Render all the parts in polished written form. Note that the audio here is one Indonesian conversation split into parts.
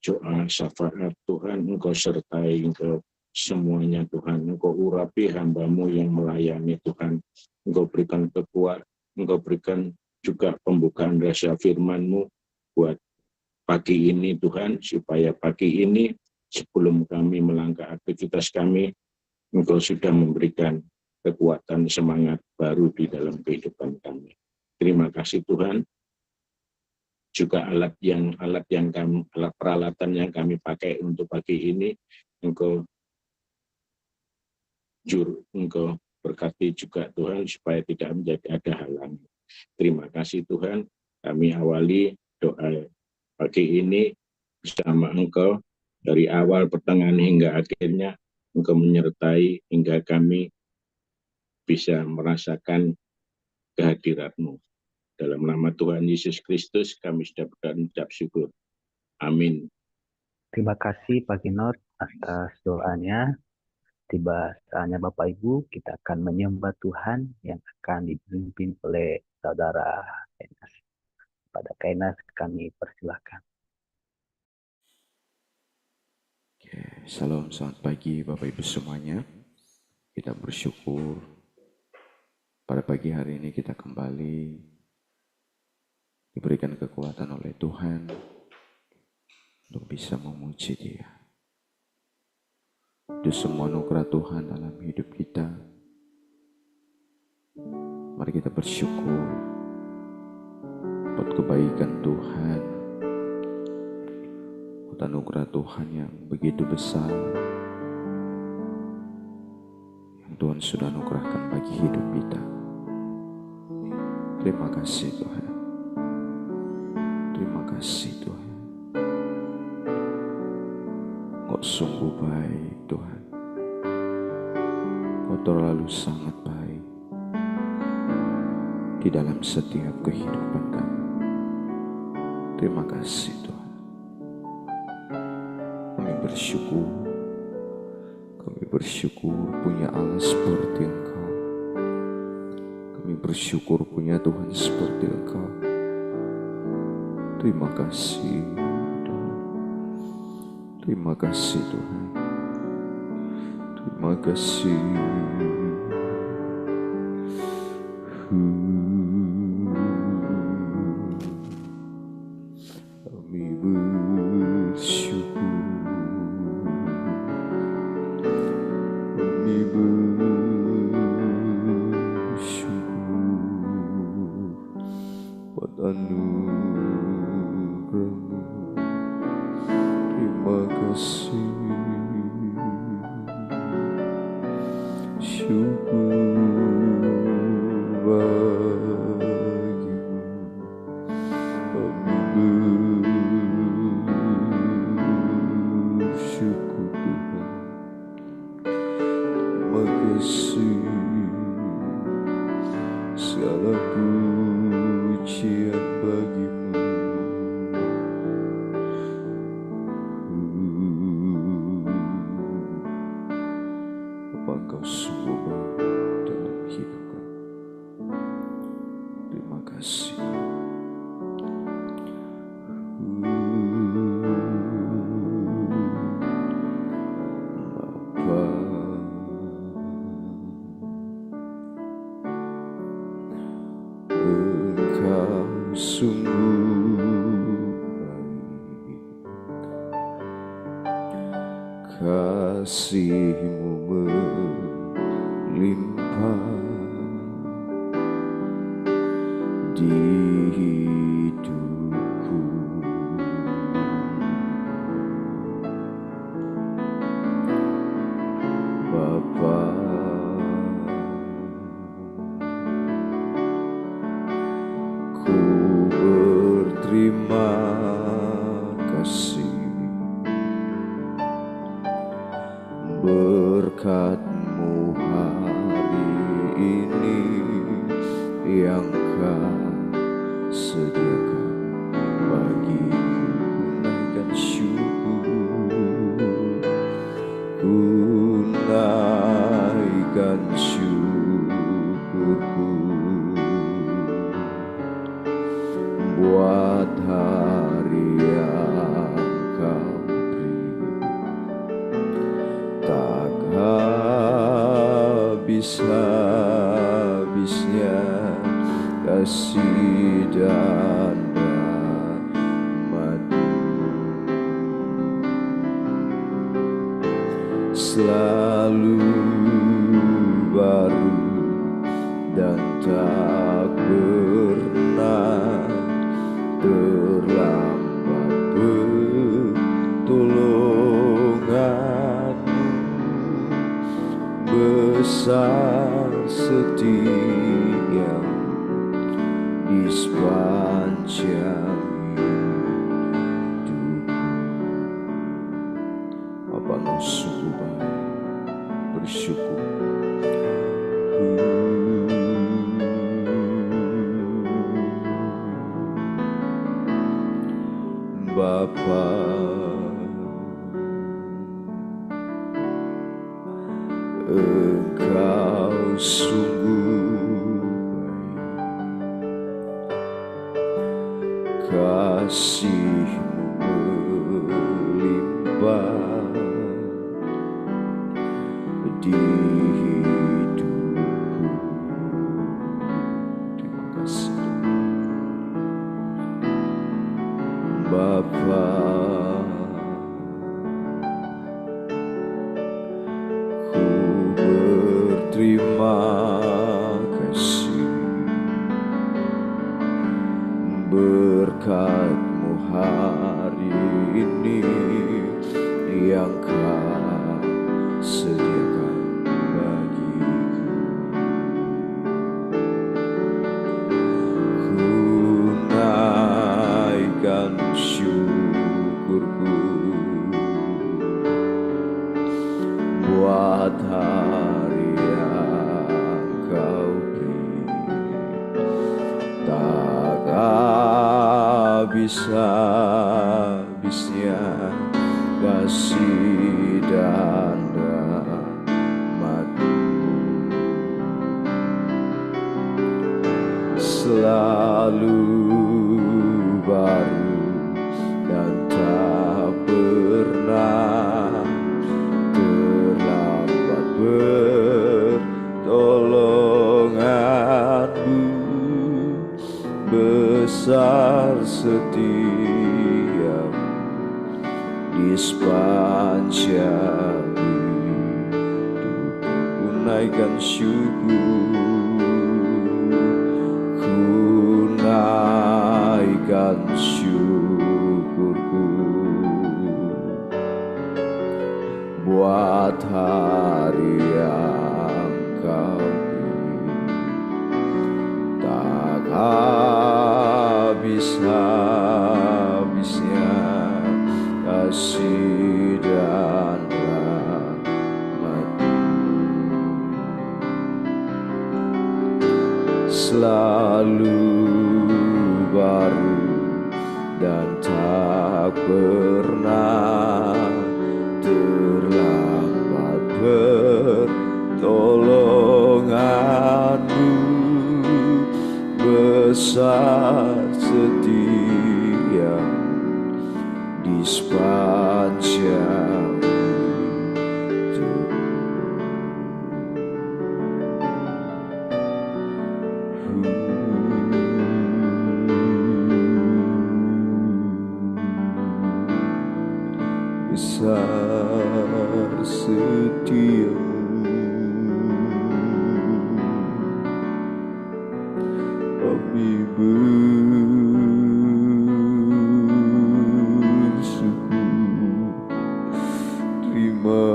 doa syafaat Tuhan, Engkau sertai Engkau semuanya Tuhan. Engkau urapi hamba-Mu yang melayani Tuhan. Engkau berikan kekuatan, Engkau berikan juga pembukaan rahasia firman-Mu buat pagi ini Tuhan, supaya pagi ini sebelum kami melangkah aktivitas kami, Engkau sudah memberikan kekuatan semangat baru di dalam kehidupan kami. Terima kasih Tuhan. Juga alat peralatan yang kami pakai untuk pagi ini, Engkau berkati juga Tuhan, supaya tidak menjadi ada halangan. Terima kasih Tuhan. Kami awali doa pagi ini bersama Engkau, dari awal, pertengahan hingga akhirnya. Engkau menyertai hingga kami bisa merasakan kehadirat-Mu. Dalam nama Tuhan Yesus Kristus kami sudah berucap syukur. Amin. Terima kasih Pak Kinot atas doanya. Tiba saatnya Bapak Ibu, kita akan menyembah Tuhan yang akan dipimpin oleh Saudara Kainas. Pada Kainas kami persilahkan. Salam, selamat pagi Bapak Ibu semuanya. Kita bersyukur pada pagi hari ini kita kembali diberikan kekuatan oleh Tuhan untuk bisa memuji Dia. Itu semua anugerah Tuhan dalam hidup kita. Mari kita bersyukur buat kebaikan Tuhan, buat anugerah Tuhan yang begitu besar yang Tuhan sudah anugerahkan bagi hidup kita. Terima kasih Tuhan. Terima kasih Tuhan. Kau sungguh baik Tuhan. Kau terlalu sangat baik di dalam setiap kehidupan kami. Terima kasih Tuhan. Kami bersyukur. Kami bersyukur punya Allah seperti Engkau. Kami bersyukur punya Tuhan seperti Engkau. Terima kasih Tuhan. Terima kasih Tuhan. Terima kasih. Kami bersyukur. Kami bersyukur pada anugerah-Mu. Terima kasih. Syukur bagimu. Kami bersyukur Tuhan. Terima kasih. Segala pujian bagimu. Apa Engkau sungguh baik dalam hidup kami. Terima kasih. Bapa, Engkau sungguh baik. Kasih-Mu melimpah di hidupku. Bapa, ku berterima kasih. Berkat-Mu hari ini yang Kau sediakan bagiku, naikkan syukur, ku naikkan syukurku buat hari yang Kau habis-habisnya kasih dan rahmat-Mu, selalu baru dan tak pernah terlambat pertolongan-Mu, besar setia di sepanjang hidupku. Bapa, Engkau sungguh baik, bersyukur. Bapa, Engkau sungguh baik, kasih-Mu melimpah di hidupku. Terima kasih Bapa, ku berterima kasih berkat-Mu hari ini yang Kau sediakan bagiku. Ku naikkan syukurku buat hari yang Kau beri, tak habis-habisnya kasih dan rahmat-Mu, selalu baru dan tak pernah terlambat pertolongan-Mu, besar setia di sepanjang hidupku. Ku naikkan syukur, ku naikkan syukurku buat hari yang Kau beri, tak habis-habisnya kasih dan rahmat-Mu, selalu baru dan tak pernah terlambat pertolongan-Mu, besar setia di sepanjang besar setia-Mu, kami bersyukur. Terima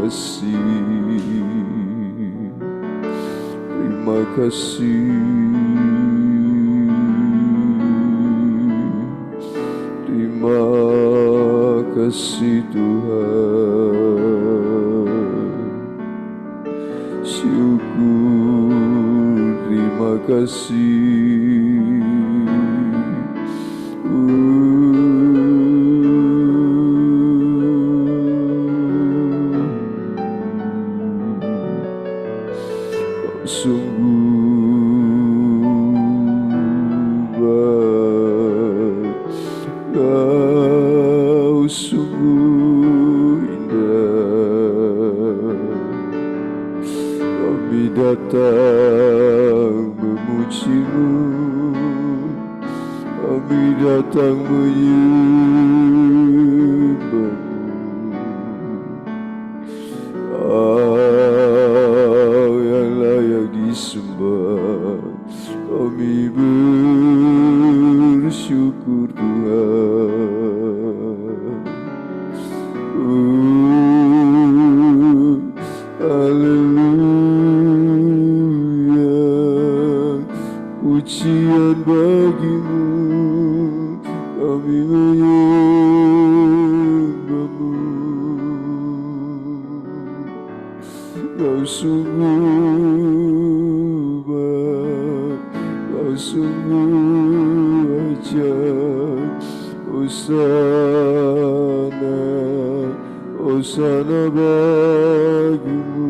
kasih, terima kasih, terima kasih Tuhan. Syukur, terima kasih. Kau sungguh baik, Kau sungguh indah. kami datang menyembah-Mu. Yang layak disembah, kami bersyukur Tuhan. Haleluya, pujian bagi-Mu, kami menyembah-Mu. Kau sungguh baik, Kau sungguh ajaib. Hosana, Hosana bagi-Mu.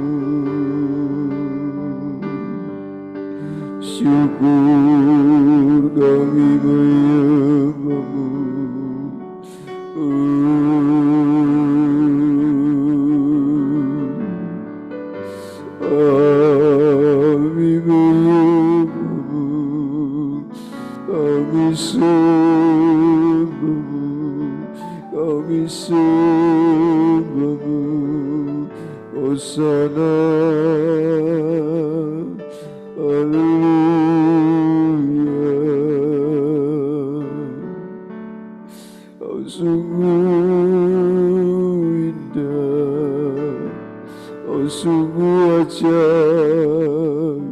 Syukur kami menyembah-Mu. Kami menyembah-Mu, kami sembah-Mu, kami sembah-Mu. Hosana, haleluya. Kau sungguh indah, Kau sungguh ajaib.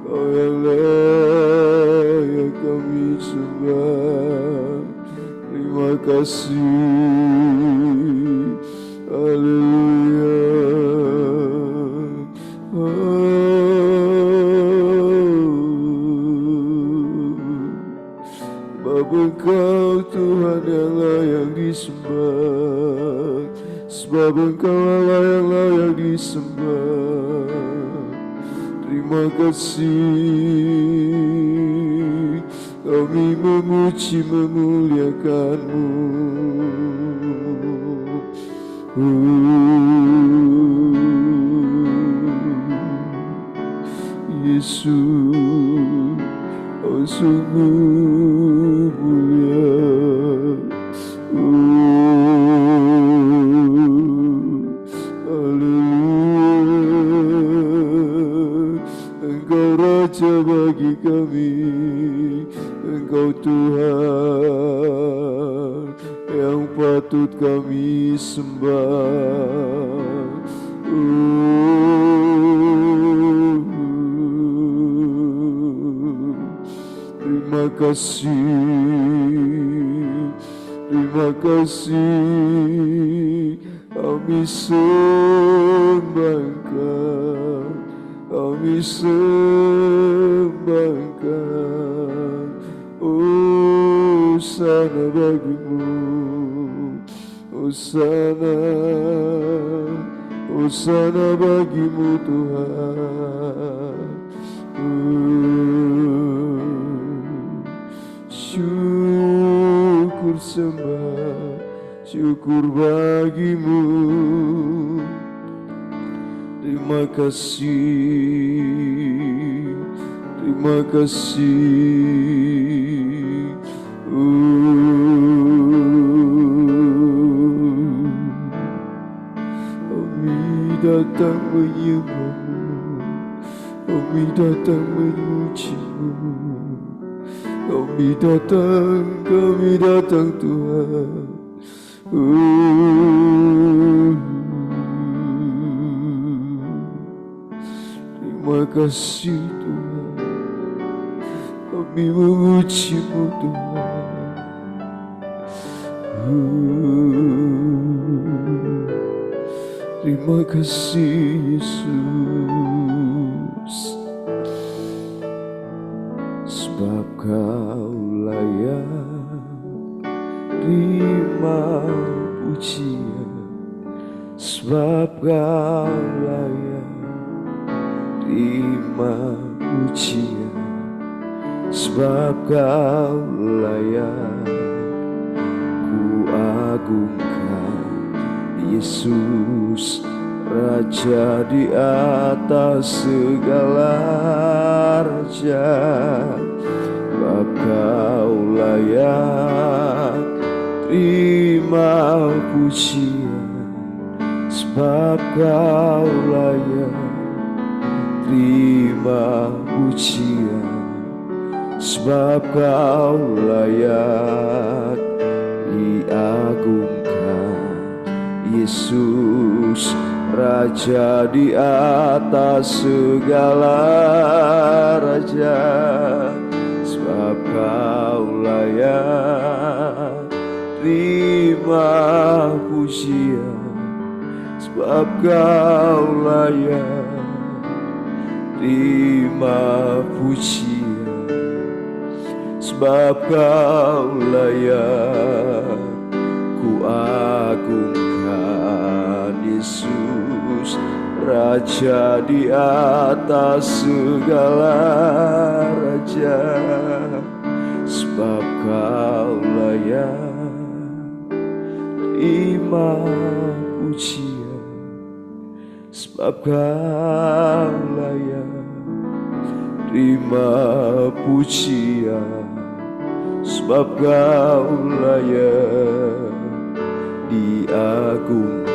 Kau yang layak kami sembah. Terima kasih. Haleluya. Sebab Engkau Tuhan yang layak disembah, sebab Engkau Allah yang layak disembah. Terima kasih, kami memuji memuliakan-Mu. Yesus, Kau sungguh mulia. Haleluya. Engkau Raja bagi kami, Engkau Tuhan yang patut kami sembah. Terima kasih, terima kasih. Kami sembah Engkau, kami sembah Engkau. Hosana bagi-Mu, Hosana, Hosana bagi-Mu Tuhan. Syukur sembah, syukur bagi-Mu. Terima kasih, terima kasih. Kami datang menyembah-Mu, kami datang memuji-Mu. Kami datang Tuhan. Terima kasih Tuhan, kami memuji-Mu Tuhan. Terima kasih Yesus. Sebab Kau layak terima pujian, sebab Kau layak terima pujian, sebab Kau layak ku agungkan Yesus. Raja di atas segala raja, sebab Kau layak terima pujian, sebab Kau layak terima pujian, sebab Kau layak diagungkan. Yesus Raja di atas segala raja, sebab Kau layak terima pujian, sebab Kau layak terima pujian, sebab Kau layak kuagungkan. Yesus Raja di atas segala raja, sebab Kau layak terima pujian, sebab Kau layak terima pujian, sebab Kau layak diagungkan.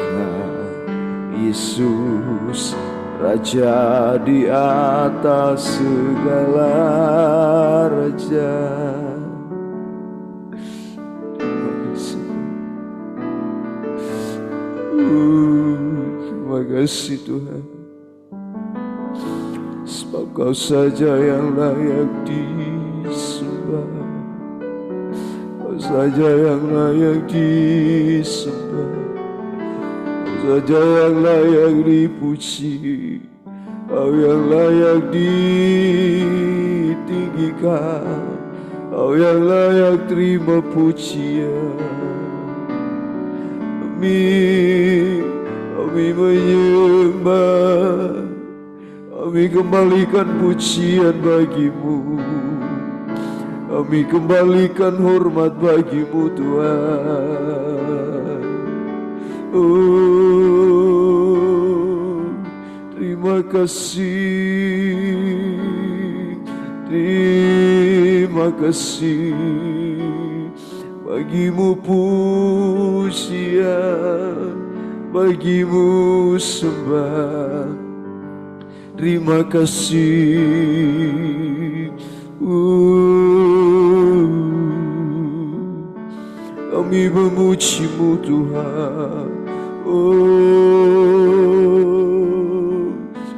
Yesus Raja di atas segala raja. Terima kasih Tuhan, sebab Kau saja yang layak disembah, Kau saja yang layak disembah, Kau saja yang layak dipuji, Kau yang layak ditinggikan, Kau yang layak terima pujian. Kami menyembah, kami kembalikan pujian bagi-Mu, kami kembalikan hormat bagi-Mu Tuhan. Oh, terima kasih, terima kasih. Bagi-Mu pujian, bagi-Mu sembah. Terima kasih. Kami memuji-Mu Tuhan. Oh,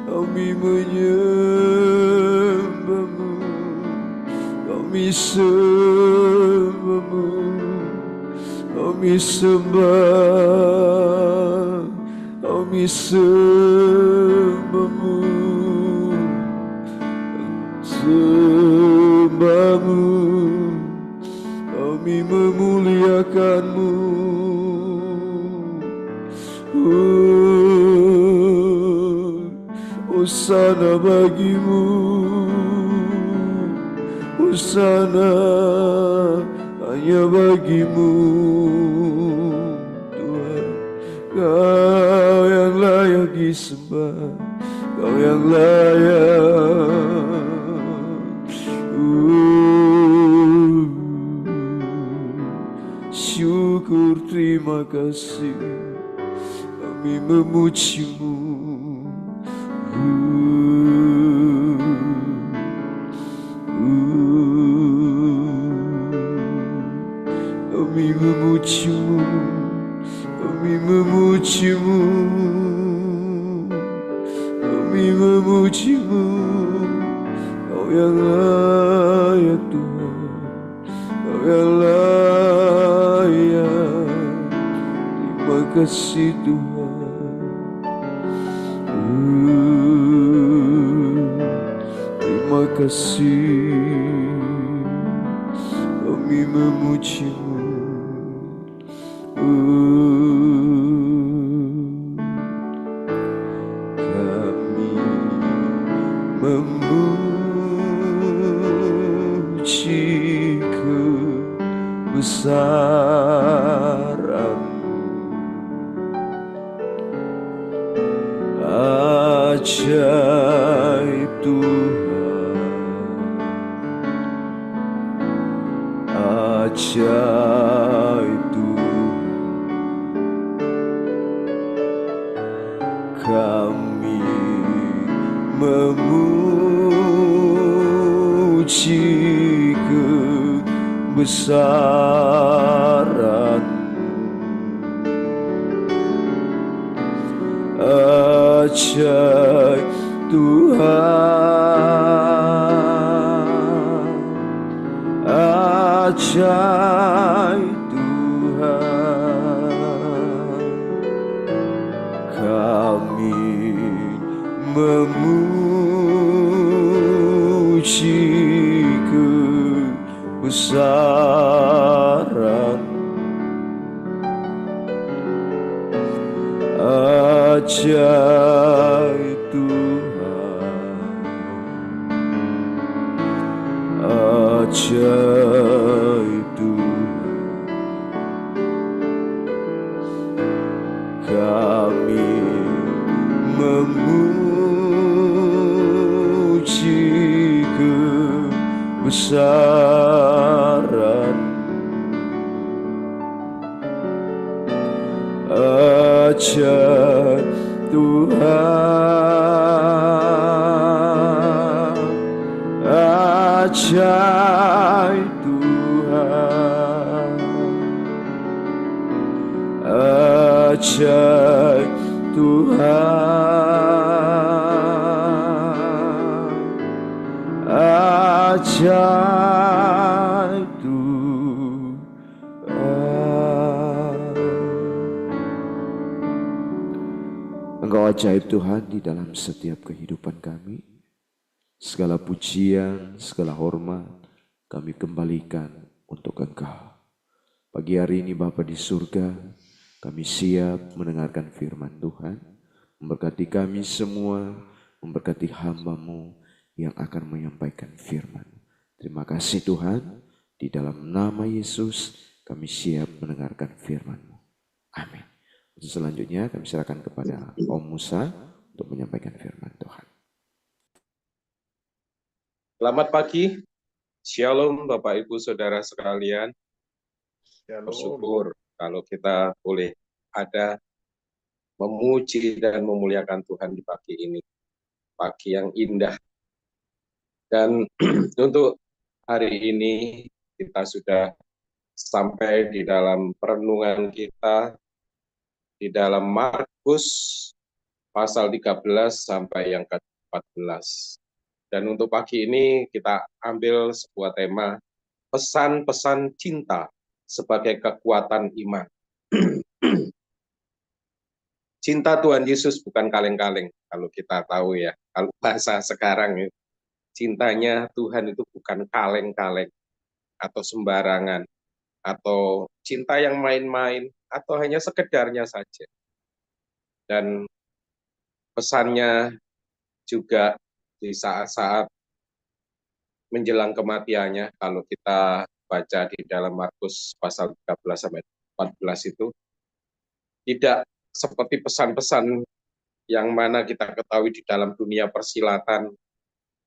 kami menyembah-Mu, kami sembah-Mu, kami sembah, kami sembah-Mu, sembah-Mu, kami memuliakan-Mu. Hosana bagi-Mu, hosana hanya bagi-Mu Tuhan. Kau yang layak disembah, Kau yang layak. Syukur, terima kasih, kami memuji-Mu. Kami memuji-Mu, kami memuji-Mu, kami memuji-Mu. Kau yang layak Tuhan, Kau yang layak. Terima kasih Tuhan. Terima kasih, kami memuji-Mu. Kami memuji kebesaran-Mu. itu kami memuji kebesaran ajaib Tuhan, ajaib Tuhan, kami memuji kebesaran ajaib Tuhan, ajaib Tuhan, kami memuji kebesaran ajaib Tuhan, ajaib Tuhan, ajaib Tuhan, ajaib Tuhan. Engkau ajaib Tuhan di dalam setiap kehidupan kami. Segala pujian, segala hormat kami kembalikan untuk Engkau. Pagi hari ini Bapa di surga, kami siap mendengarkan firman Tuhan. Memberkati kami semua, memberkati hamba-Mu yang akan menyampaikan firman. Terima kasih Tuhan, di dalam nama Yesus kami siap mendengarkan firman-Mu. Amin. Selanjutnya kami serahkan kepada Om Musa untuk menyampaikan firman Tuhan. Selamat pagi, Shalom Bapak Ibu Saudara sekalian. Bersyukur kalau kita boleh ada memuji dan memuliakan Tuhan di pagi ini. Pagi yang indah. Dan untuk hari ini kita sudah sampai di dalam perenungan kita di dalam Markus pasal 13 sampai yang ke-14. Dan untuk pagi ini kita ambil sebuah tema pesan-pesan cinta sebagai kekuatan iman. Cinta Tuhan Yesus bukan kaleng-kaleng, kalau kita tahu ya. Kalau bahasa sekarang, cintanya Tuhan itu bukan kaleng-kaleng atau sembarangan, atau cinta yang main-main, atau hanya sekedarnya saja. Dan pesannya juga di saat-saat menjelang kematiannya, kalau kita baca di dalam Markus pasal 13 sampai 14 itu, tidak seperti pesan-pesan yang mana kita ketahui di dalam dunia persilatan,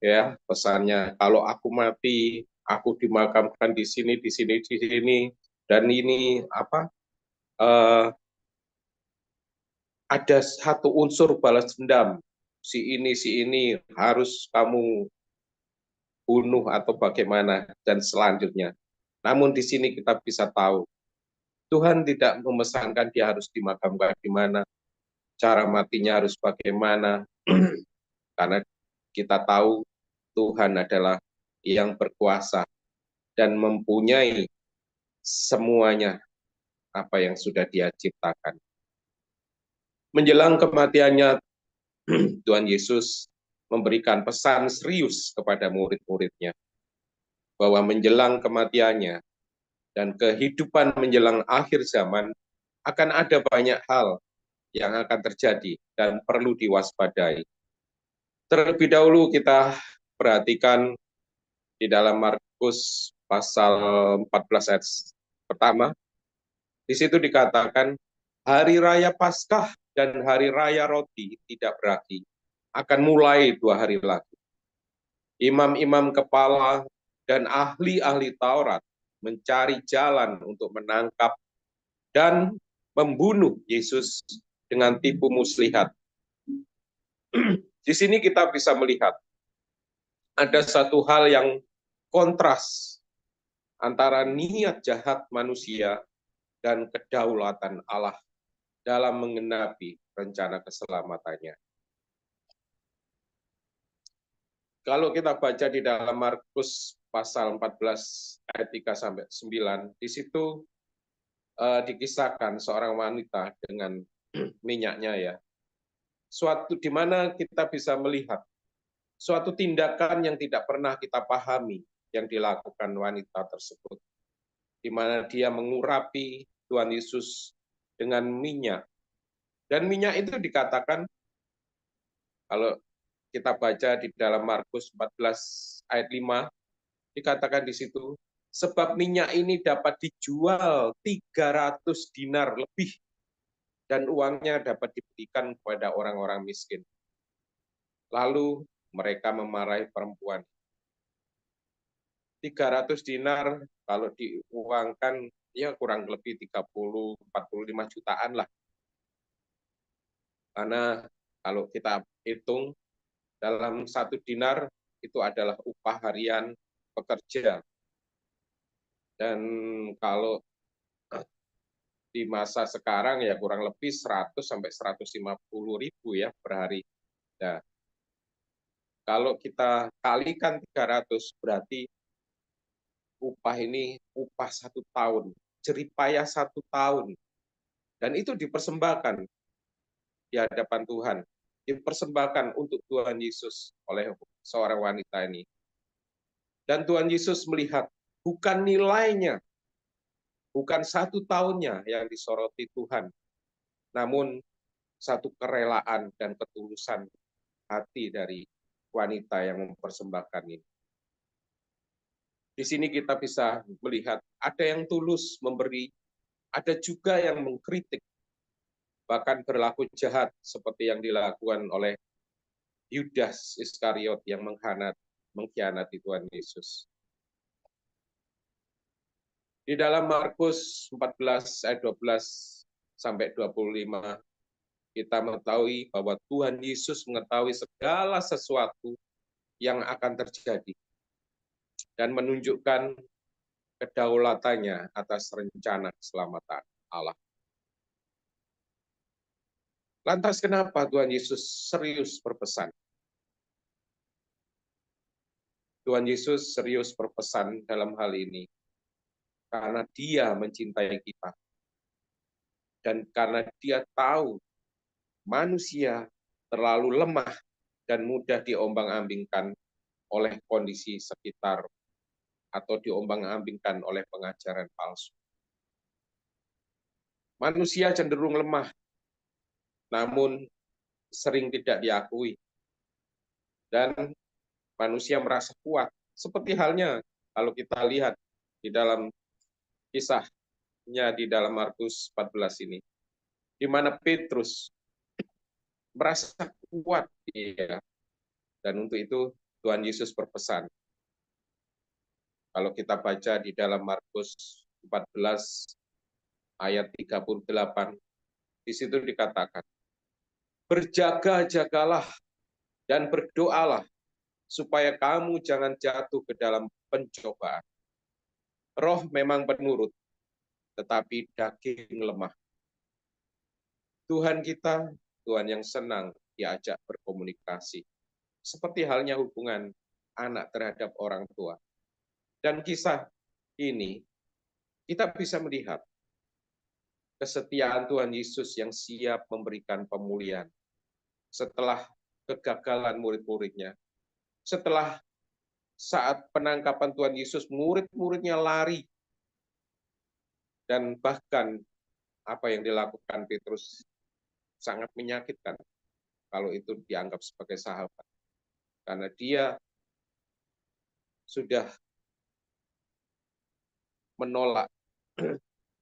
ya, pesannya kalau aku mati, aku dimakamkan di sini, di sini, di sini, dan ini apa? Ada satu unsur balas dendam, si ini harus kamu bunuh atau bagaimana, dan selanjutnya. Namun di sini kita bisa tahu, Tuhan tidak memesankan dia harus dimakamkan di mana, cara matinya harus bagaimana, karena kita tahu Tuhan adalah yang berkuasa dan mempunyai semuanya apa yang sudah dia ciptakan. Menjelang kematiannya, Tuhan Yesus memberikan pesan serius kepada murid-muridnya, bahwa menjelang kematiannya dan kehidupan menjelang akhir zaman akan ada banyak hal yang akan terjadi dan perlu diwaspadai. Terlebih dahulu kita perhatikan di dalam Markus pasal 14 ayat pertama, di situ dikatakan hari raya Paskah dan hari raya roti tidak beragi akan mulai 2 hari lagi. Imam-imam kepala dan ahli-ahli Taurat mencari jalan untuk menangkap dan membunuh Yesus dengan tipu muslihat. Di sini kita bisa melihat ada satu hal yang kontras antara niat jahat manusia dan kedaulatan Allah dalam menggenapi rencana keselamatannya. Kalau kita baca di dalam Markus pasal 14 ayat 3 sampai 9, di situ dikisahkan seorang wanita dengan minyaknya ya. Suatu di mana kita bisa melihat suatu tindakan yang tidak pernah kita pahami yang dilakukan wanita tersebut, di mana dia mengurapi Tuhan Yesus dengan minyak. Dan minyak itu dikatakan, kalau kita baca di dalam Markus 14 ayat 5, dikatakan di situ, sebab minyak ini dapat dijual 300 dinar lebih, dan uangnya dapat diberikan kepada orang-orang miskin. Lalu mereka memarahi perempuan. 300 dinar kalau diuangkan ya kurang lebih 30-45 jutaan lah. Karena kalau kita hitung dalam 1 dinar itu adalah upah harian pekerja. Dan kalau di masa sekarang ya kurang lebih 100 sampai 150 ribu ya per hari. Nah, kalau kita kalikan 300 berarti upah ini upah 1 tahun, jeripayah 1 tahun. Dan itu dipersembahkan di hadapan Tuhan, dipersembahkan untuk Tuhan Yesus oleh seorang wanita ini. Dan Tuhan Yesus melihat bukan nilainya, bukan 1 tahunnya yang disoroti Tuhan, namun satu kerelaan dan ketulusan hati dari wanita yang mempersembahkan ini. Di sini kita bisa melihat ada yang tulus memberi, ada juga yang mengkritik, bahkan berlaku jahat seperti yang dilakukan oleh Yudas Iskariot yang mengkhianati Tuhan Yesus. Di dalam Markus 14 ayat 12 sampai 25, kita mengetahui bahwa Tuhan Yesus mengetahui segala sesuatu yang akan terjadi dan menunjukkan kedaulatannya atas rencana keselamatan Allah. Lantas kenapa Tuhan Yesus serius berpesan? Tuhan Yesus serius berpesan dalam hal ini karena Dia mencintai kita. Dan karena Dia tahu manusia terlalu lemah dan mudah diombang-ambingkan oleh kondisi sekitar atau diombang-ambingkan oleh pengajaran palsu. Manusia cenderung lemah, namun sering tidak diakui. Dan manusia merasa kuat, seperti halnya kalau kita lihat di dalam kisahnya di dalam Markus 14 ini, di mana Petrus merasa kuat, ya. Dan untuk itu Tuhan Yesus berpesan. Kalau kita baca di dalam Markus 14 ayat 38, di situ dikatakan, berjaga-jagalah dan berdoalah supaya kamu jangan jatuh ke dalam pencobaan. Roh memang penurut, tetapi daging lemah. Tuhan kita, Tuhan yang senang diajak berkomunikasi. Seperti halnya hubungan anak terhadap orang tua. Dan kisah ini, kita bisa melihat kesetiaan Tuhan Yesus yang siap memberikan pemulihan setelah kegagalan murid-muridnya. Setelah saat penangkapan Tuhan Yesus, murid-muridnya lari. Dan bahkan apa yang dilakukan Petrus sangat menyakitkan kalau itu dianggap sebagai sahabat. Karena dia sudah menolak,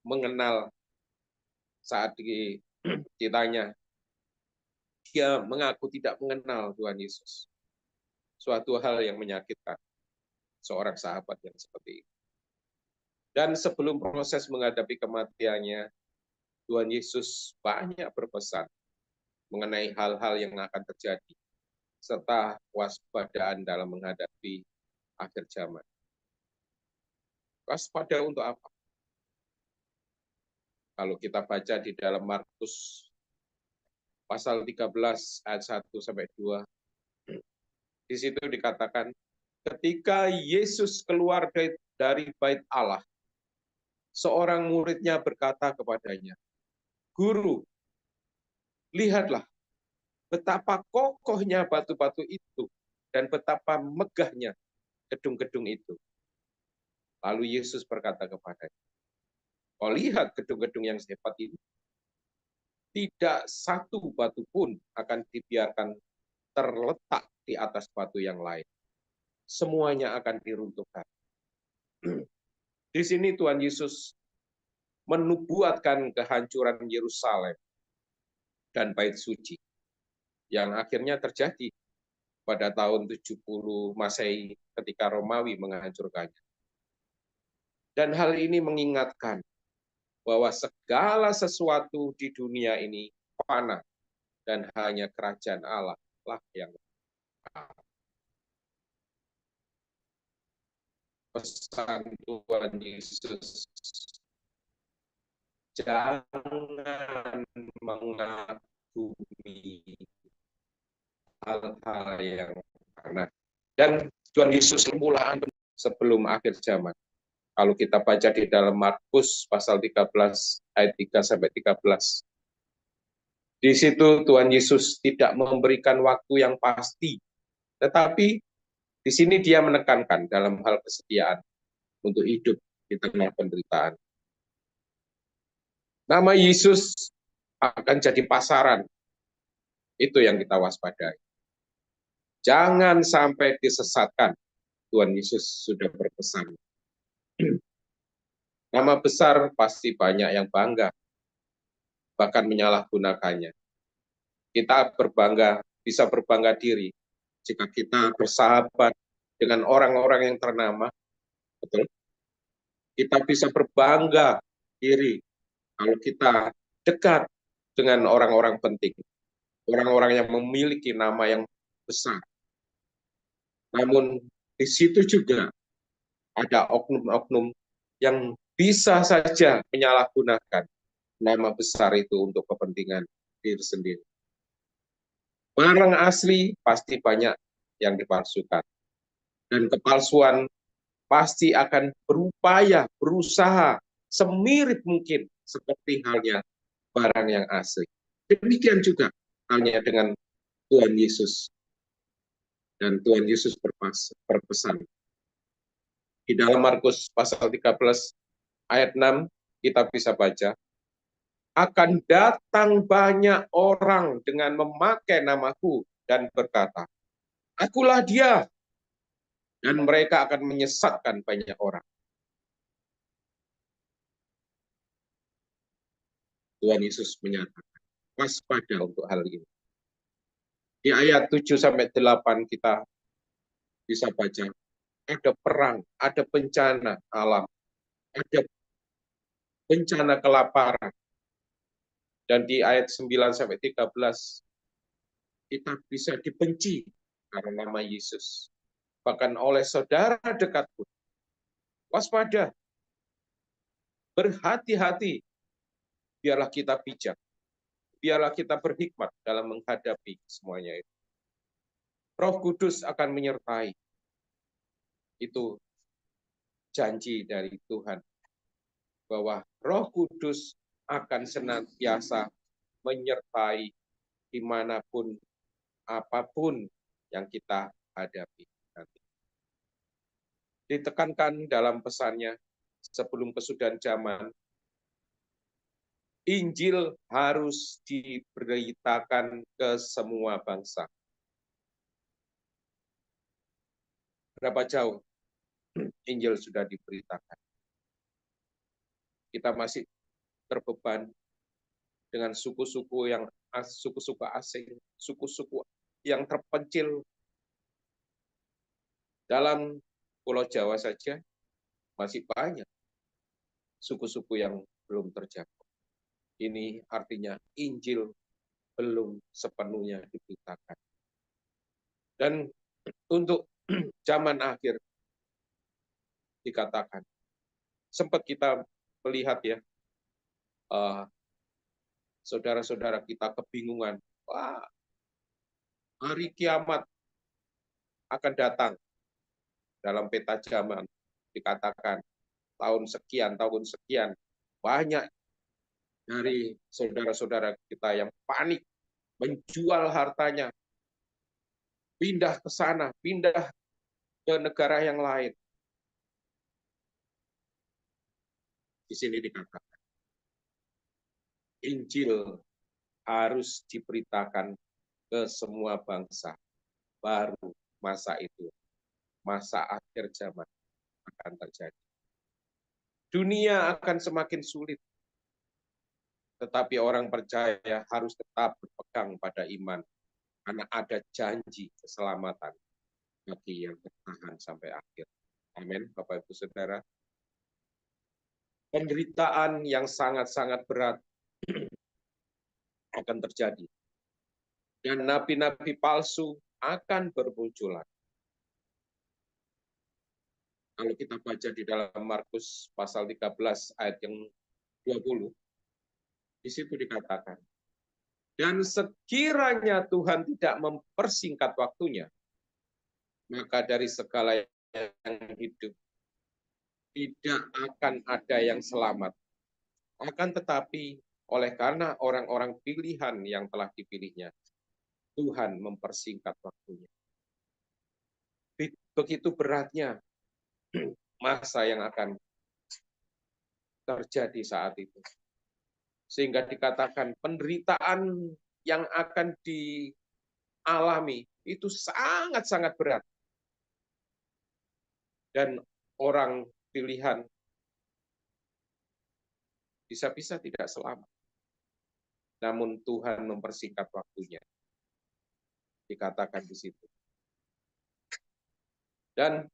mengenal saat ditanya. Dia mengaku tidak mengenal Tuhan Yesus. Suatu hal yang menyakitkan seorang sahabat yang seperti itu. Dan sebelum proses menghadapi kematiannya, Tuhan Yesus banyak berpesan mengenai hal-hal yang akan terjadi, serta waspadaan dalam menghadapi akhir zaman. Waspada untuk apa? Kalau kita baca di dalam Markus pasal 13 ayat 1-2, di situ dikatakan, ketika Yesus keluar dari bait Allah, seorang muridnya berkata kepadanya, "Guru, lihatlah betapa kokohnya batu-batu itu dan betapa megahnya gedung-gedung itu." Lalu Yesus berkata kepadanya, "Kau lihat gedung-gedung yang sehebat ini? Tidak satu batu pun akan dibiarkan terletak di atas batu yang lain. Semuanya akan diruntuhkan." Di sini Tuhan Yesus menubuatkan kehancuran Yerusalem dan bait suci yang akhirnya terjadi pada tahun 70 Masehi ketika Romawi menghancurkannya. Dan hal ini mengingatkan bahwa segala sesuatu di dunia ini fana dan hanya kerajaan Allah lah yang pesan Tuhan Yesus, jangan mengagumi hal-hal yang fana. Dan Tuhan Yesus mulaan sebelum akhir zaman. Kalau kita baca di dalam Markus pasal 13 ayat 3-13. Di situ Tuhan Yesus tidak memberikan waktu yang pasti, tetapi di sini dia menekankan dalam hal kesetiaan untuk hidup di tengah penderitaan. Nama Yesus akan jadi pasaran. Itu yang kita waspadai. Jangan sampai disesatkan. Tuhan Yesus sudah berpesan. Nama besar pasti banyak yang bangga, bahkan menyalahgunakannya. Kita bisa berbangga diri jika kita bersahabat dengan orang-orang yang ternama, betul? Kita bisa berbangga diri kalau kita dekat dengan orang-orang penting, orang-orang yang memiliki nama yang besar. Namun di situ juga ada oknum-oknum yang bisa saja menyalahgunakan nama besar itu untuk kepentingan diri sendiri. Barang asli pasti banyak yang dipalsukan. Dan kepalsuan pasti akan berusaha semirip mungkin seperti halnya barang yang asli. Demikian juga halnya dengan Tuhan Yesus. Dan Tuhan Yesus berpesan. Di dalam Markus pasal 13 ayat 6 kita bisa baca, akan datang banyak orang dengan memakai namaku dan berkata, "Akulah dia." Dan mereka akan menyesatkan banyak orang. Tuhan Yesus menyatakan, waspada untuk hal ini. Di ayat 7-8 kita bisa baca, ada perang, ada bencana alam, ada bencana kelaparan. Dan di ayat 9-13, kita bisa dibenci karena nama Yesus. Bahkan oleh saudara dekat pun. Waspada, berhati-hati, biarlah kita bijak, biarlah kita berhikmat dalam menghadapi semuanya itu. Roh Kudus akan menyertai. Itu janji dari Tuhan, bahwa Roh Kudus akan senantiasa menyertai dimanapun, apapun yang kita hadapi nanti. Ditekankan dalam pesannya, sebelum kesudahan zaman, Injil harus diberitakan ke semua bangsa. Berapa jauh Injil sudah diberitakan? Kita masih terbeban dengan suku-suku asing, suku-suku yang terpencil. Dalam Pulau Jawa saja masih banyak suku-suku yang belum terjangkau. Ini artinya Injil belum sepenuhnya diberitakan. Dan untuk zaman akhir dikatakan, sempat kita melihat ya, saudara-saudara kita kebingungan, wah, hari kiamat akan datang. Dalam peta zaman dikatakan tahun sekian, banyak dari saudara-saudara kita yang panik, menjual hartanya, pindah ke sana, pindah ke negara yang lain. Di sini dikatakan, Injil harus diberitakan ke semua bangsa. Baru masa itu, masa akhir zaman akan terjadi. Dunia akan semakin sulit, tetapi orang percaya harus tetap berpegang pada iman, karena ada janji keselamatan bagi yang bertahan sampai akhir. Amin, Bapak Ibu Saudara. Penderitaan yang sangat-sangat berat akan terjadi. Dan nabi-nabi palsu akan bermunculan. Kalau kita baca di dalam Markus pasal 13 ayat yang 20, di situ dikatakan, dan sekiranya Tuhan tidak mempersingkat waktunya, maka dari segala yang hidup tidak akan ada yang selamat. Akan tetapi oleh karena orang-orang pilihan yang telah dipilihnya, Tuhan mempersingkat waktunya. Begitu beratnya masa yang akan terjadi saat itu. Sehingga dikatakan penderitaan yang akan dialami itu sangat-sangat berat. Dan orang pilihan bisa-bisa tidak selamat. Namun Tuhan mempersingkat waktunya. Dikatakan di situ. Dan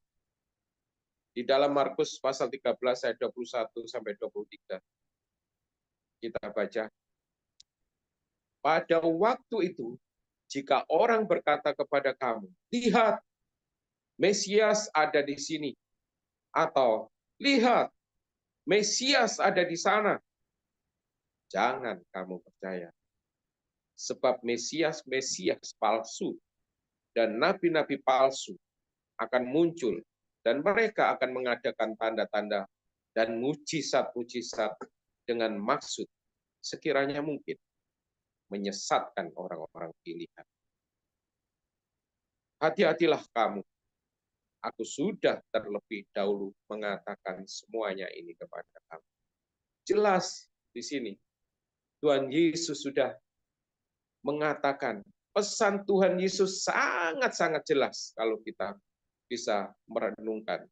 di dalam Markus pasal 13 ayat 21 sampai 23 kita baca, pada waktu itu jika orang berkata kepada kamu, lihat Mesias ada di sini, atau lihat Mesias ada di sana, jangan kamu percaya. Sebab Mesias palsu dan nabi-nabi palsu akan muncul, dan mereka akan mengadakan tanda-tanda dan mujizat-mujizat dengan maksud sekiranya mungkin menyesatkan orang-orang pilihan. Hati-hatilah kamu. Aku sudah terlebih dahulu mengatakan semuanya ini kepada kamu. Jelas di sini Tuhan Yesus sudah mengatakan, pesan Tuhan Yesus sangat-sangat jelas kalau kita bisa merenungkan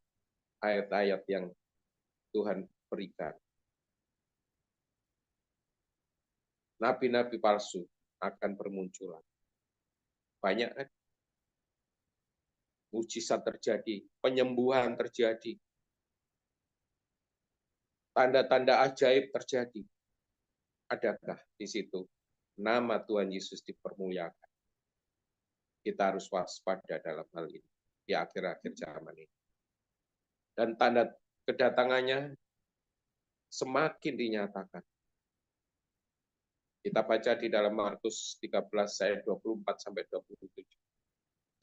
ayat-ayat yang Tuhan berikan. Nabi-nabi palsu akan bermunculan. Banyak kan? Mujizat terjadi, penyembuhan terjadi, tanda-tanda ajaib terjadi. Adakah di situ nama Tuhan Yesus dipermuliakan? Kita harus waspada dalam hal ini di akhir-akhir zaman ini. Dan tanda kedatangannya semakin dinyatakan. Kita baca di dalam Markus 13 ayat 24 sampai 27.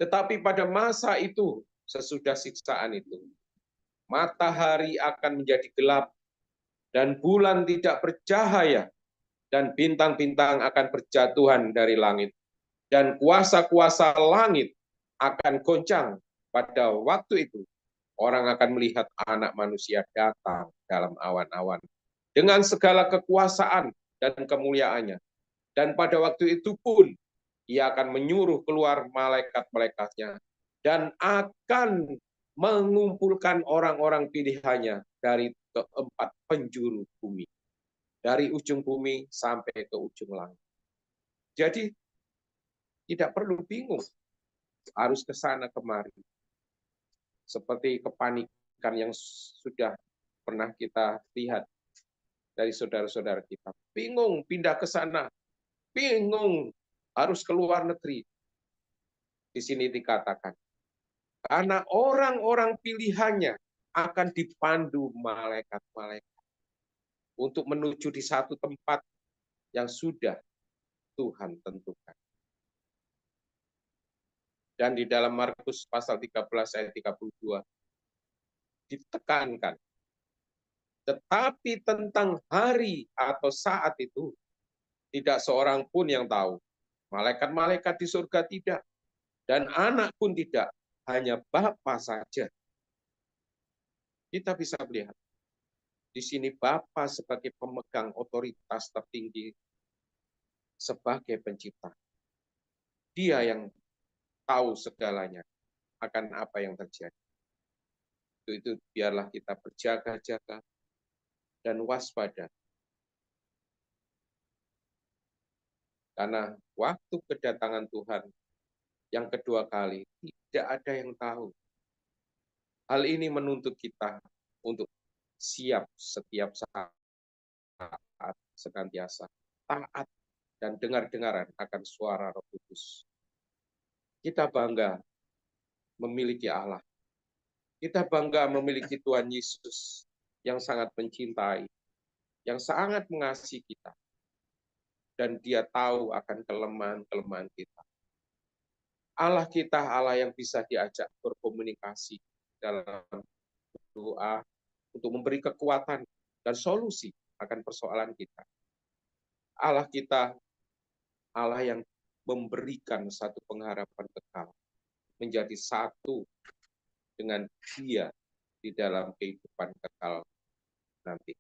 Tetapi pada masa itu, sesudah siksaan itu, matahari akan menjadi gelap dan bulan tidak bercahaya dan bintang-bintang akan berjatuhan dari langit dan kuasa-kuasa langit akan goncang. Pada waktu itu orang akan melihat Anak Manusia datang dalam awan-awan dengan segala kekuasaan dan kemuliaannya. Dan pada waktu itu pun ia akan menyuruh keluar malaikat-malaikatnya dan akan mengumpulkan orang-orang pilihannya dari keempat penjuru bumi. Dari ujung bumi sampai ke ujung langit. Jadi tidak perlu bingung. Harus ke sana kemari. Seperti kepanikan yang sudah pernah kita lihat dari saudara-saudara kita. Bingung pindah ke sana, bingung harus ke luar negeri. Di sini dikatakan, karena orang-orang pilihannya akan dipandu malaikat-malaikat untuk menuju di satu tempat yang sudah Tuhan tentukan. Dan di dalam Markus pasal 13 ayat 32 ditekankan, tetapi tentang hari atau saat itu tidak seorang pun yang tahu. Malaikat-malaikat di surga tidak, dan anak pun tidak, hanya Bapa saja. Kita bisa melihat di sini Bapa sebagai pemegang otoritas tertinggi, sebagai pencipta. Dia yang tahu segalanya akan apa yang terjadi. Itu biarlah kita berjaga-jaga dan waspada. Karena waktu kedatangan Tuhan yang kedua kali tidak ada yang tahu. Hal ini menuntut kita untuk siap setiap saat, senantiasa taat dan dengar-dengaran akan suara Roh Kudus. Kita bangga memiliki Allah. Kita bangga memiliki Tuhan Yesus yang sangat mencintai, yang sangat mengasihi kita. Dan Dia tahu akan kelemahan-kelemahan kita. Allah kita, Allah yang bisa diajak berkomunikasi dalam doa untuk memberi kekuatan dan solusi akan persoalan kita. Allah kita, Allah yang memberikan satu pengharapan kekal, menjadi satu dengan Dia di dalam kehidupan kekal nanti.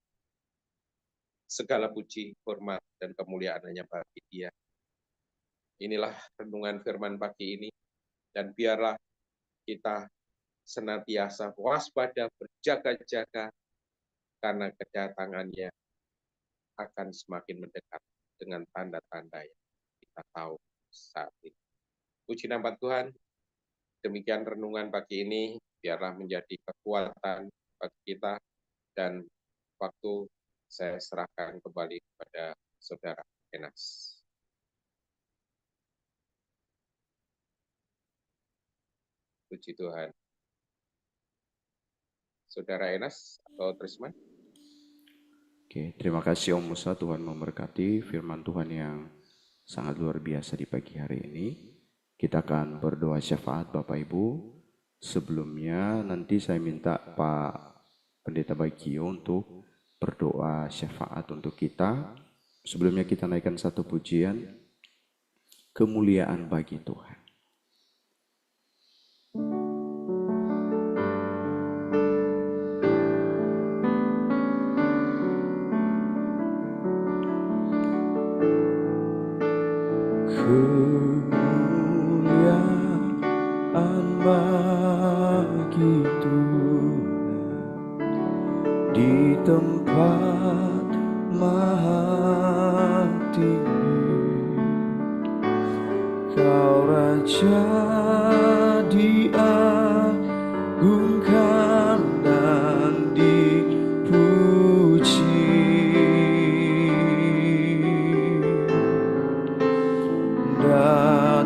Segala puji, hormat, dan kemuliaan hanya bagi Dia. Inilah renungan firman pagi ini, dan biarlah kita senantiasa waspada, berjaga-jaga, karena kedatangannya akan semakin mendekat dengan tanda-tanda yang kita tahu saat ini. Puji nama Tuhan, demikian renungan pagi ini, biarlah menjadi kekuatan bagi kita, dan waktu saya serahkan kembali kepada Saudara Enas. Puji Tuhan. Saudara Enas atau Trisman? Oke, terima kasih Om Musa, Tuhan memberkati firman Tuhan yang sangat luar biasa di pagi hari ini. Kita akan berdoa syafaat Bapak Ibu. Sebelumnya nanti saya minta Pak Pendeta Bagio untuk berdoa syafaat untuk kita. Sebelumnya kita naikkan satu pujian, kemuliaan bagi Tuhan. Kemuliaan bagi Tuhan di tempat maha tinggi. Kau Raja diagungkan dan dipuji.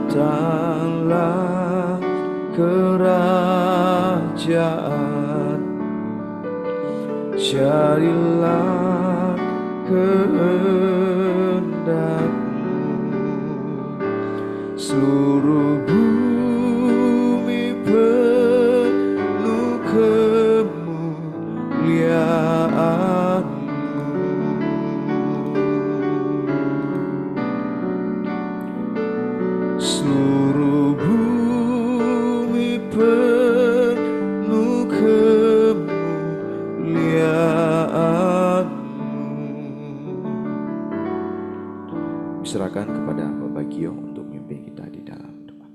Datanglah kerajaan, jadilah kehendak-Mu, seluruh bumi penuh kemuliaan-Mu. Seluruh bumi penuh kemuliaan-Mu. Serahkan kepada Bapak Bagio untuk memimpin kita di dalam doa.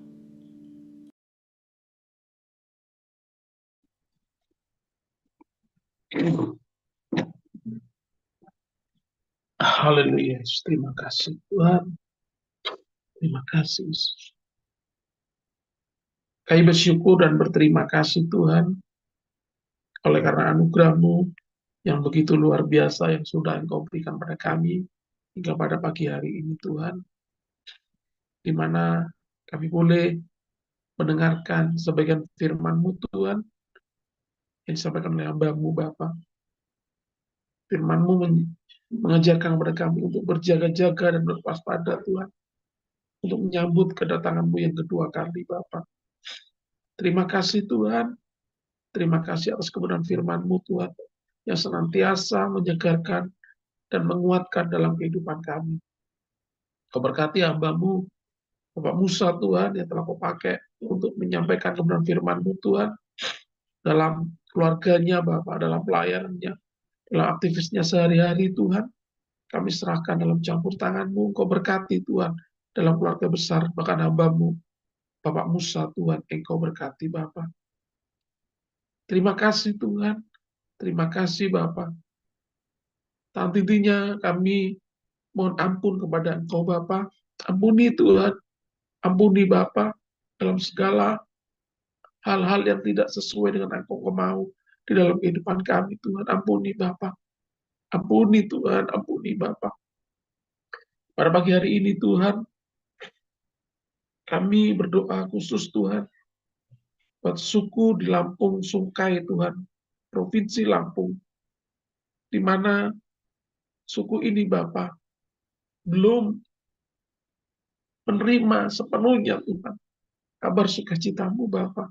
Haleluya, terima kasih Tuhan. Terima kasih Yesus. Kami bersyukur dan berterima kasih Tuhan oleh karena anugerah-Mu yang begitu luar biasa yang sudah Engkau berikan pada kami hingga pada pagi hari ini Tuhan, di mana kami boleh mendengarkan sebagian firman-Mu Tuhan yang disampaikan oleh hamba-Mu Bapa. Firman-Mu mengajarkan kepada kami untuk berjaga-jaga dan berwaspada Tuhan, untuk menyambut kedatangan-Mu yang kedua kali Bapa. Terima kasih Tuhan, terima kasih atas kebenaran firman-Mu Tuhan, yang senantiasa menyegarkan dan menguatkan dalam kehidupan kami. Kau berkati hamba-Mu, Bapak Musa Tuhan, yang telah Kau pakai untuk menyampaikan kebenaran firman-Mu Tuhan, dalam keluarganya Bapak, dalam pelayanannya, dalam aktivitasnya sehari-hari Tuhan. Kami serahkan dalam campur tangan-Mu, Engkau berkati Tuhan, dalam keluarga besar, bahkan hamba-Mu, Bapak Musa Tuhan, Engkau berkati Bapak. Terima kasih Tuhan, terima kasih Bapak. Intinya kami mohon ampun kepada Engkau Bapa. Ampuni Tuhan, ampuni Bapa dalam segala hal-hal yang tidak sesuai dengan Engkau mau di dalam kehidupan kami Tuhan. Ampuni Bapa, ampuni Tuhan, ampuni Bapa. Pada pagi hari ini Tuhan, kami berdoa khusus Tuhan buat suku di Lampung Sungkai Tuhan, Provinsi Lampung, di mana suku ini Bapa belum menerima sepenuhnya Tuhan kabar sukacita-Mu Bapa.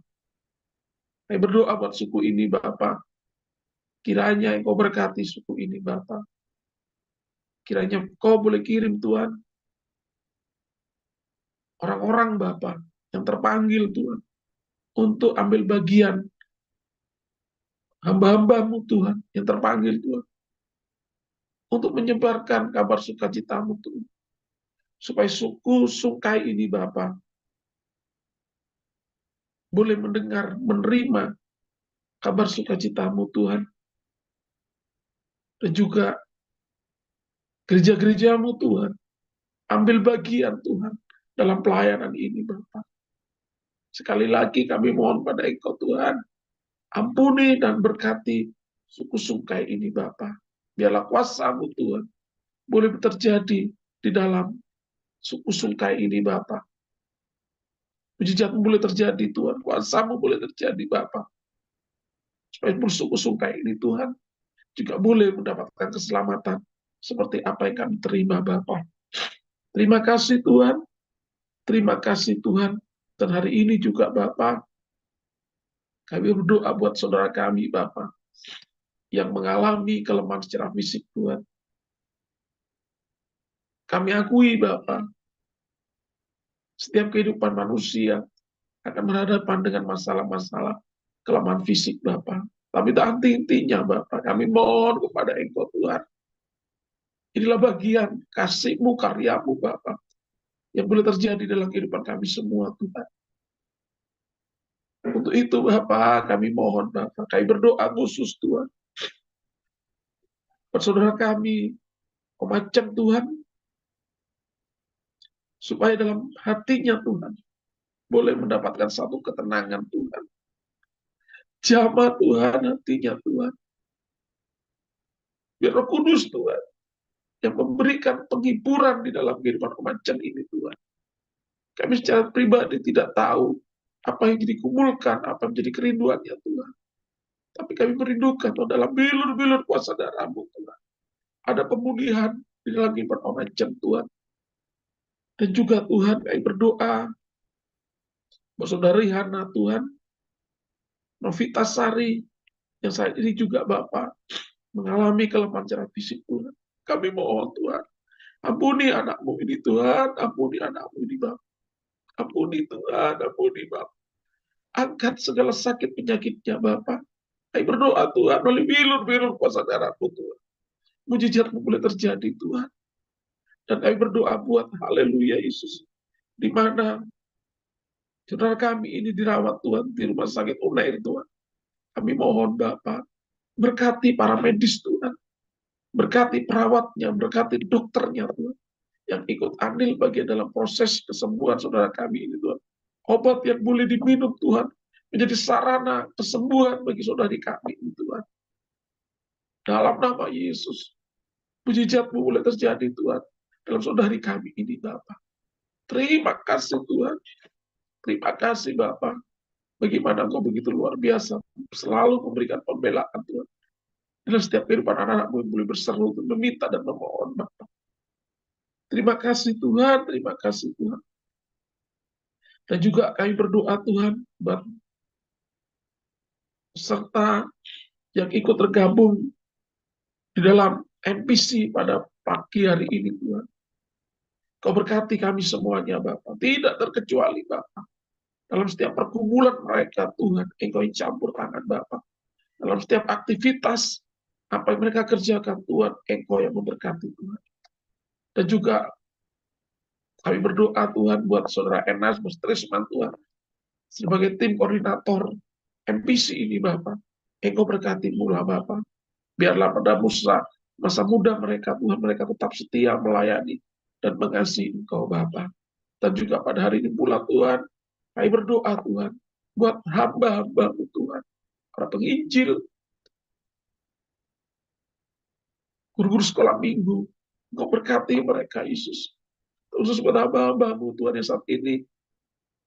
Saya berdoa buat suku ini Bapa, kiranya Engkau berkati suku ini Bapa. Kiranya Engkau boleh kirim Tuhan orang-orang Bapa yang terpanggil Tuhan untuk ambil bagian, hamba-hamba-Mu Tuhan yang terpanggil Tuhan untuk menyebarkan kabar sukacita-Mu Tuhan, supaya suku Sungkai ini Bapa boleh mendengar, menerima kabar sukacita-Mu Tuhan, dan juga gereja-gereja-Mu Tuhan ambil bagian Tuhan dalam pelayanan ini Bapa. Sekali lagi kami mohon pada Engkau Tuhan, ampuni dan berkati suku Sungkai ini Bapa. Biarlah kuasa-Mu Tuhan boleh terjadi di dalam suku Sungkai ini Bapa. Mujizat-Mu boleh terjadi Tuhan, kuasa-Mu boleh terjadi Bapa. Supaya suku Sungkai ini Tuhan juga boleh mendapatkan keselamatan seperti apa yang kami terima Bapa. Terima kasih Tuhan, terima kasih Tuhan. Dan hari ini juga Bapa, kami berdoa buat saudara kami Bapa yang mengalami kelemahan secara fisik Tuhan. Kami akui Bapa, setiap kehidupan manusia akan berhadapan dengan masalah-masalah kelemahan fisik Bapa. Tapi tak intinya Bapa, kami mohon kepada Engkau Tuhan. Inilah bagian kasih-Mu, karya-Mu Bapa, yang boleh terjadi dalam kehidupan kami semua Tuhan. Untuk itu Bapa, kami mohon Bapa, kami berdoa khusus Tuhan. Saudara kami, Om Tuhan, supaya dalam hatinya Tuhan boleh mendapatkan satu ketenangan Tuhan. Jamah Tuhan hatinya Tuhan. Biar Roh Kudus Tuhan yang memberikan penghiburan di dalam kehidupan Om ini Tuhan. Kami secara pribadi tidak tahu apa yang dikumulkan, apa yang menjadi kerinduannya Tuhan. Tapi kami merindukan Tuhan dalam bilur-bilur kuasa darah-Mu Tuhan. Ada pemulihan di dalam kehidupan Om Tuhan. Dan juga Tuhan kami berdoa buat saudari Hana Tuhan, Novita Sari, yang saat ini juga Bapak mengalami kelemahan secara fisik Tuhan. Kami mohon Tuhan, ampuni anak-Mu ini Tuhan, ampuni anak-Mu ini Bapak. Ampuni Tuhan, ampuni Bapak. Angkat segala sakit penyakitnya Bapak. Kami berdoa Tuhan, melalui bilur-bilur kuasa darah-Mu Tuhan. Mujizat-Mu boleh terjadi Tuhan. Dan kami berdoa buat haleluya Yesus. Di mana saudara kami ini dirawat Tuhan di rumah sakit Unair Tuhan. Kami mohon Bapak, berkati para medis Tuhan. Berkati perawatnya, berkati dokternya Tuhan. Yang ikut andil bagian dalam proses kesembuhan saudara kami ini Tuhan. Obat yang boleh diminum Tuhan, menjadi sarana kesembuhan bagi saudari kami ini Tuhan. Dalam nama Yesus, mujizat-Mu boleh terjadi Tuhan dalam saudari kami ini Bapa. Terima kasih Tuhan. Terima kasih Bapa. Bagaimana Engkau begitu luar biasa, selalu memberikan pembelaan Tuhan. Dalam setiap kehidupan anak-anak-Mu yang boleh berseru, meminta dan memohon Bapa. Terima kasih Tuhan, terima kasih Tuhan. Dan juga kami berdoa Tuhan, buat peserta yang ikut tergabung di dalam MPC pada pagi hari ini Tuhan. Kau berkati kami semuanya Bapa, tidak terkecuali Bapa. Dalam setiap pergumulan mereka Tuhan, Engkau yang campur tangan Bapa. Dalam setiap aktivitas, apa yang mereka kerjakan Tuhan, Engkau yang memberkati Tuhan. Dan juga kami berdoa Tuhan buat saudara Enas, Mas Trisman Tuhan, sebagai tim koordinator MPC ini Bapa. Engkau berkati mula Bapa. Biarlah pada masa muda mereka Tuhan, mereka tetap setia melayani dan mengasihi Engkau Bapa. Dan juga pada hari ini pula Tuhan, kami berdoa Tuhan, buat hamba-hamba-Mu Tuhan, para penginjil, guru-guru sekolah minggu, Engkau berkati mereka Yesus. Khusus buat hamba-hamba-Mu Tuhan yang saat ini,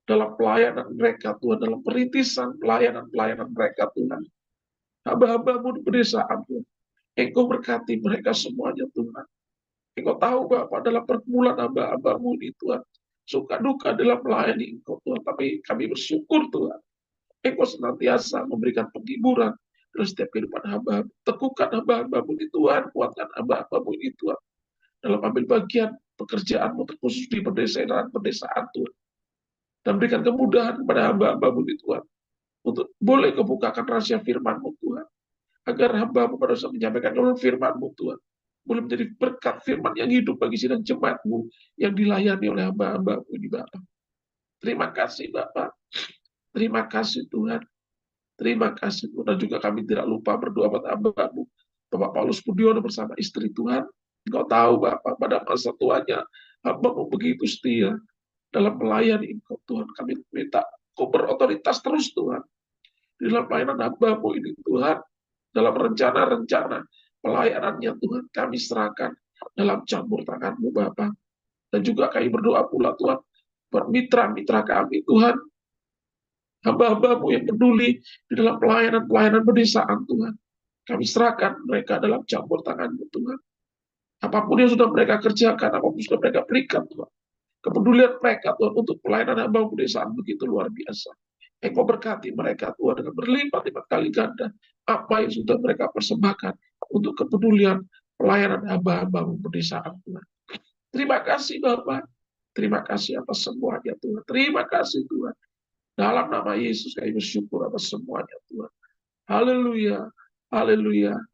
dalam pelayanan mereka Tuhan, dalam perintisan pelayanan mereka Tuhan. Hamba-hamba-Mu di pedesaan Tuhan. Engkau berkati mereka semuanya Tuhan. Engkau tahu Bapak dalam pergumulan hamba-hamba-Mu ini Tuhan. Suka duka dalam melayani Engkau Tuhan. Tapi kami bersyukur Tuhan. Engkau senantiasa memberikan penghiburan dalam setiap kehidupan hamba. Teguhkan hamba-hamba-Mu ini Tuhan. Kuatkan hamba-hamba-Mu ini Tuhan. Dalam ambil bagian pekerjaan-Mu terkhusus di pedesaan Tuhan. Dan berikan kemudahan kepada hamba-hamba-Mu ini Tuhan. Untuk boleh kebukakan rahasia firman-Mu Tuhan. Agar hamba-Mu pada saat menyampaikan firman-Mu Tuhan. Boleh menjadi berkat firman yang hidup bagi sidang jemaat-Mu yang dilayani oleh hamba-hamba-Mu ini Bapak. Terima kasih Bapak. Terima kasih Tuhan. Terima kasih Tuhan. Dan juga kami tidak lupa berdoa buat hamba-Mu. Bapak Paulus Budiono bersama istri Tuhan. Engkau tahu Bapak pada masa tuanya hamba-Mu begitu setia dalam melayani Engkau Tuhan. Kami minta Kau berotoritas terus Tuhan. Di dalam pelayanan hamba-Mu ini Tuhan. Dalam rencana-rencana pelayanannya Tuhan kami serahkan dalam campur tangan-Mu Bapa. Dan juga kami berdoa pula Tuhan buat mitra-mitra kami Tuhan. Hamba-hamba-Mu yang peduli di dalam pelayanan-pelayanan pedesaan Tuhan. Kami serahkan mereka dalam campur tangan-Mu Tuhan. Apapun yang sudah mereka kerjakan, apapun yang sudah mereka berikan Tuhan. Kepedulian mereka Tuhan untuk pelayanan hamba pedesaan begitu luar biasa. Engkau berkati mereka Tuhan dengan berlipat-lipat kali ganda apa yang sudah mereka persembahkan untuk kepedulian pelayanan hamba-hamba pedesaan Tuhan. Terima kasih Bapak. Terima kasih atas semuanya Tuhan. Terima kasih Tuhan. Dalam nama Yesus kami bersyukur atas semuanya Tuhan. Haleluya. Haleluya.